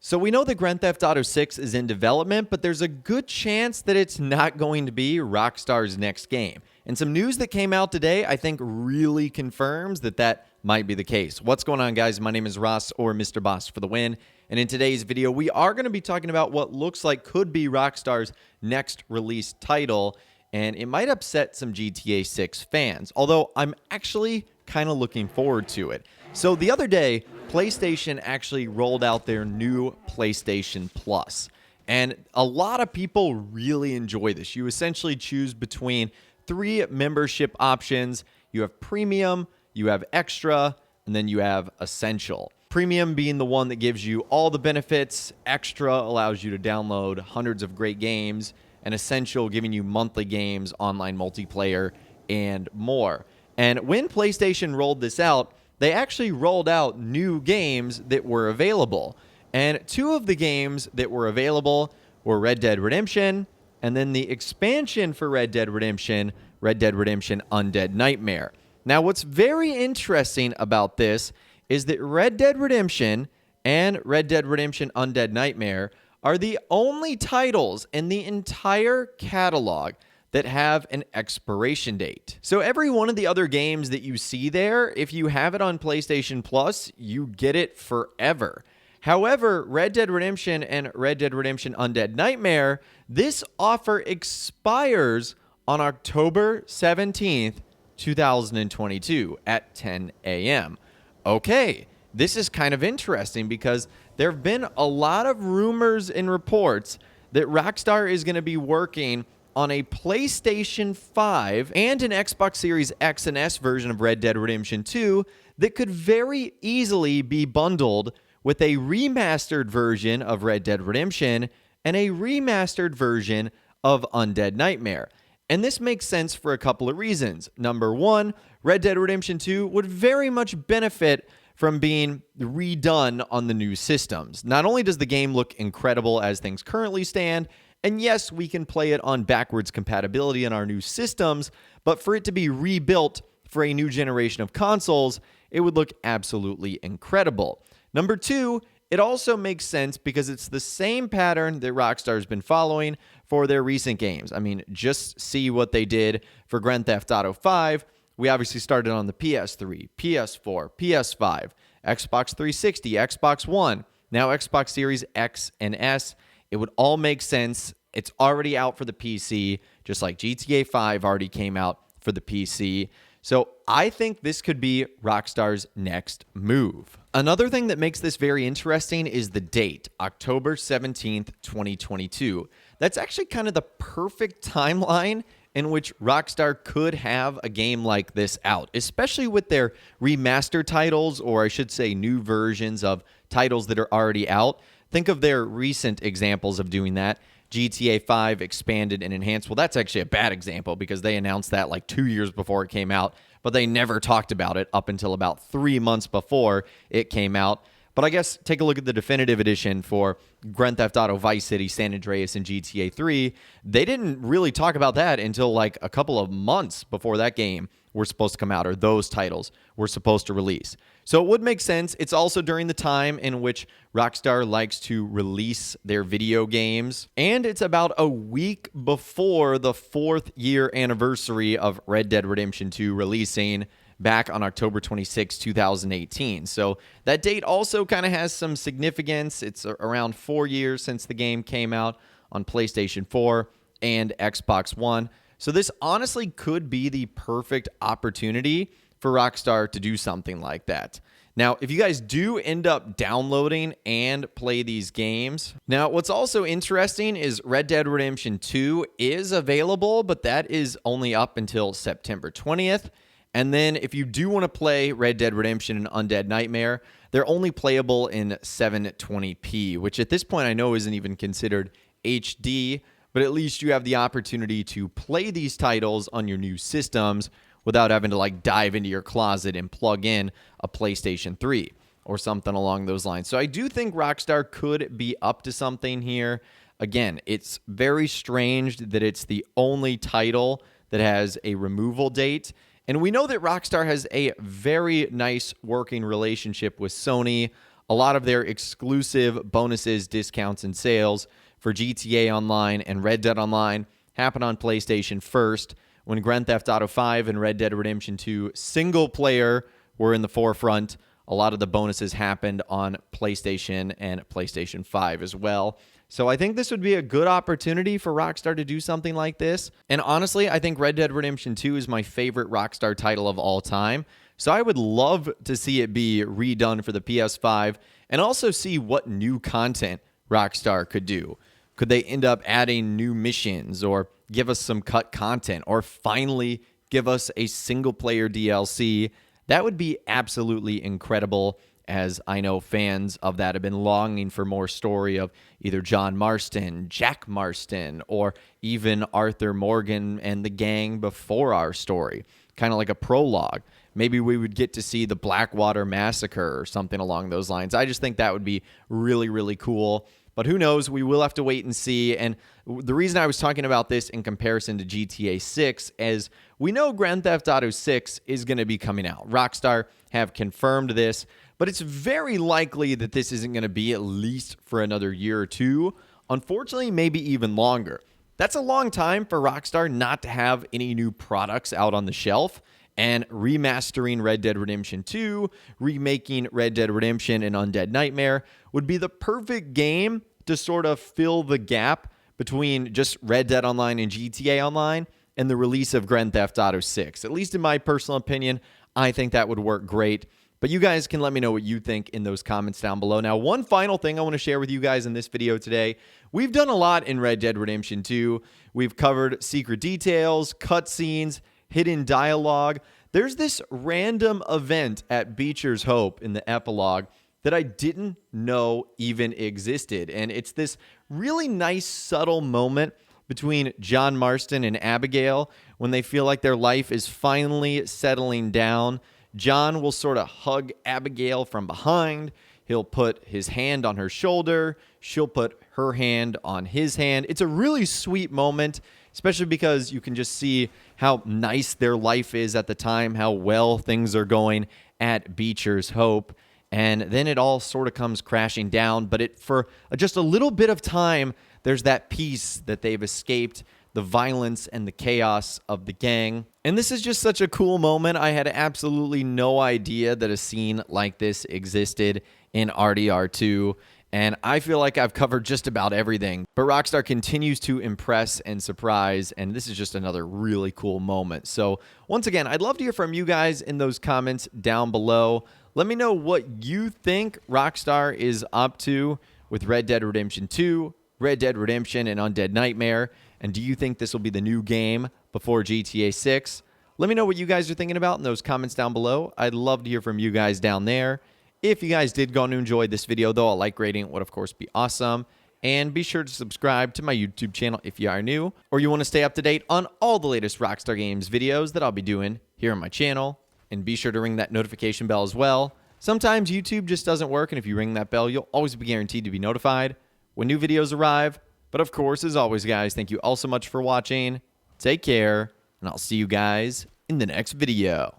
So we know that Grand Theft Auto 6 is in development, but there's a good chance that it's not going to be Rockstar's next game. And some news that came out today, I think, really confirms that that might be the case. What's going on, guys? My name is Ross, or Mr. Boss for the win. And in today's video, we are going to be talking about what looks like could be Rockstar's next release title. And it might upset some GTA 6 fans, although I'm actually kind of looking forward to it. So the other day, PlayStation actually rolled out their new PlayStation Plus. And a lot of people really enjoy this. You essentially choose between 3 membership options. You have Premium, you have Extra, and then you have Essential. Premium being the one that gives you all the benefits. Extra allows you to download hundreds of great games. And Essential giving you monthly games, online multiplayer, and more. And when PlayStation rolled this out, they actually rolled out new games that were available. And 2 of the games that were available were Red Dead Redemption, and then the expansion for Red Dead Redemption Undead Nightmare. Now, what's very interesting about this is that Red Dead Redemption and Red Dead Redemption Undead Nightmare are the only titles in the entire catalog that have an expiration date. So every one of the other games that you see there, if you have it on PlayStation Plus, you get it forever. However, Red Dead Redemption and Red Dead Redemption Undead Nightmare, this offer expires on October 17th, 2022 at 10 a.m. Okay, this is kind of interesting because there have been a lot of rumors and reports that Rockstar is going to be working on a PlayStation 5 and an Xbox Series X and S version of Red Dead Redemption 2 that could very easily be bundled with a remastered version of Red Dead Redemption and a remastered version of Undead Nightmare. And this makes sense for a couple of reasons. Number one, Red Dead Redemption 2 would very much benefit from being redone on the new systems. Not only does the game look incredible as things currently stand, and yes, we can play it on backwards compatibility in our new systems, but for it to be rebuilt for a new generation of consoles, it would look absolutely incredible. Number 2, it also makes sense because it's the same pattern that Rockstar's been following for their recent games. I mean, just see what they did for Grand Theft Auto 5. We obviously started on the PS3, PS4, PS5, Xbox 360, Xbox One, now Xbox Series X and S. It would all make sense. It's already out for the PC, just like GTA 5 already came out for the PC. So I think this could be Rockstar's next move. Another thing that makes this very interesting is the date, October 17th, 2022. That's actually kind of the perfect timeline in which Rockstar could have a game like this out, especially with their remaster titles, or I should say new versions of titles that are already out. Think of their recent examples of doing that. GTA 5 expanded and enhanced. Well, that's actually a bad example because they announced that like 2 years before it came out, but they never talked about it up until about 3 months before it came out. But I guess take a look at the definitive edition for Grand Theft Auto Vice City, San Andreas, and GTA 3. They didn't really talk about that until like a couple of months before that game were supposed to come out, or those titles were supposed to release. So it would make sense. It's also during the time in which Rockstar likes to release their video games. And it's about a week before the 4th year anniversary of Red Dead Redemption 2 releasing back on October 26, 2018. So that date also kind of has some significance. It's around 4 years since the game came out on PlayStation 4 and Xbox One. So this honestly could be the perfect opportunity for Rockstar to do something like that. Now, if you guys do end up downloading and play these games, now what's also interesting is Red Dead Redemption 2 is available, but that is only up until September 20th. And then if you do want to play Red Dead Redemption and Undead Nightmare, they're only playable in 720p, which at this point I know isn't even considered HD, but at least you have the opportunity to play these titles on your new systems without having to like dive into your closet and plug in a PlayStation 3 or something along those lines. So I do think Rockstar could be up to something here. Again, it's very strange that it's the only title that has a removal date. And we know that Rockstar has a very nice working relationship with Sony a lot of their exclusive bonuses, discounts, and sales for GTA Online and Red Dead Online happen on PlayStation first. When Grand Theft Auto 5 and Red Dead Redemption 2 single player were in the forefront, a lot of the bonuses happened on PlayStation and PlayStation 5 as well. So I think this would be a good opportunity for Rockstar to do something like this. And honestly, I think Red Dead Redemption 2 is my favorite Rockstar title of all time. So I would love to see it be redone for the PS5 and also see what new content Rockstar could do. Could they end up adding new missions or give us some cut content or finally give us a single-player DLC? That would be absolutely incredible, as I know fans of that have been longing for more story of either John Marston, Jack Marston, or even Arthur Morgan and the gang before our story, kind of like a prologue. Maybe we would get to see the Blackwater Massacre or something along those lines. I just think that would be really, really cool. But who knows? We will have to wait and see. And the reason I was talking about this in comparison to GTA 6 is we know Grand Theft Auto 6 is going to be coming out. Rockstar have confirmed this, but it's very likely that this isn't going to be at least for another year or two. Unfortunately, maybe even longer. That's a long time for Rockstar not to have any new products out on the shelf. And remastering Red Dead Redemption 2, remaking Red Dead Redemption and Undead Nightmare would be the perfect game to sort of fill the gap between just Red Dead Online and GTA Online and the release of Grand Theft Auto 6. At least in my personal opinion, I think that would work great. But you guys can let me know what you think in those comments down below. Now, one final thing I want to share with you guys in this video today. We've done a lot in Red Dead Redemption 2. We've covered secret details, cutscenes, hidden dialogue. There's this random event at Beecher's Hope in the epilogue that I didn't know even existed. And it's this really nice, subtle moment between John Marston and Abigail when they feel like their life is finally settling down. John will sort of hug Abigail from behind. He'll put his hand on her shoulder. She'll put her hand on his hand. It's a really sweet moment, especially because you can just see how nice their life is at the time, how well things are going at Beecher's Hope. And then it all sort of comes crashing down. But for just a little bit of time, there's that peace that they've escaped the violence and the chaos of the gang. And this is just such a cool moment. I had absolutely no idea that a scene like this existed in RDR2. And I feel like I've covered just about everything. But Rockstar continues to impress and surprise, and this is just another really cool moment. So once again, I'd love to hear from you guys in those comments down below. Let me know what you think Rockstar is up to with Red Dead Redemption 2, Red Dead Redemption, and Undead Nightmare. And do you think this will be the new game before GTA 6? Let me know what you guys are thinking about in those comments down below. I'd love to hear from you guys down there. If you guys did go on to enjoy this video, though, a like rating would, of course, be awesome. And be sure to subscribe to my YouTube channel if you are new, or you want to stay up to date on all the latest Rockstar Games videos that I'll be doing here on my channel. And be sure to ring that notification bell as well. Sometimes YouTube just doesn't work, and if you ring that bell, you'll always be guaranteed to be notified when new videos arrive. But of course, as always, guys, thank you all so much for watching. Take care, and I'll see you guys in the next video.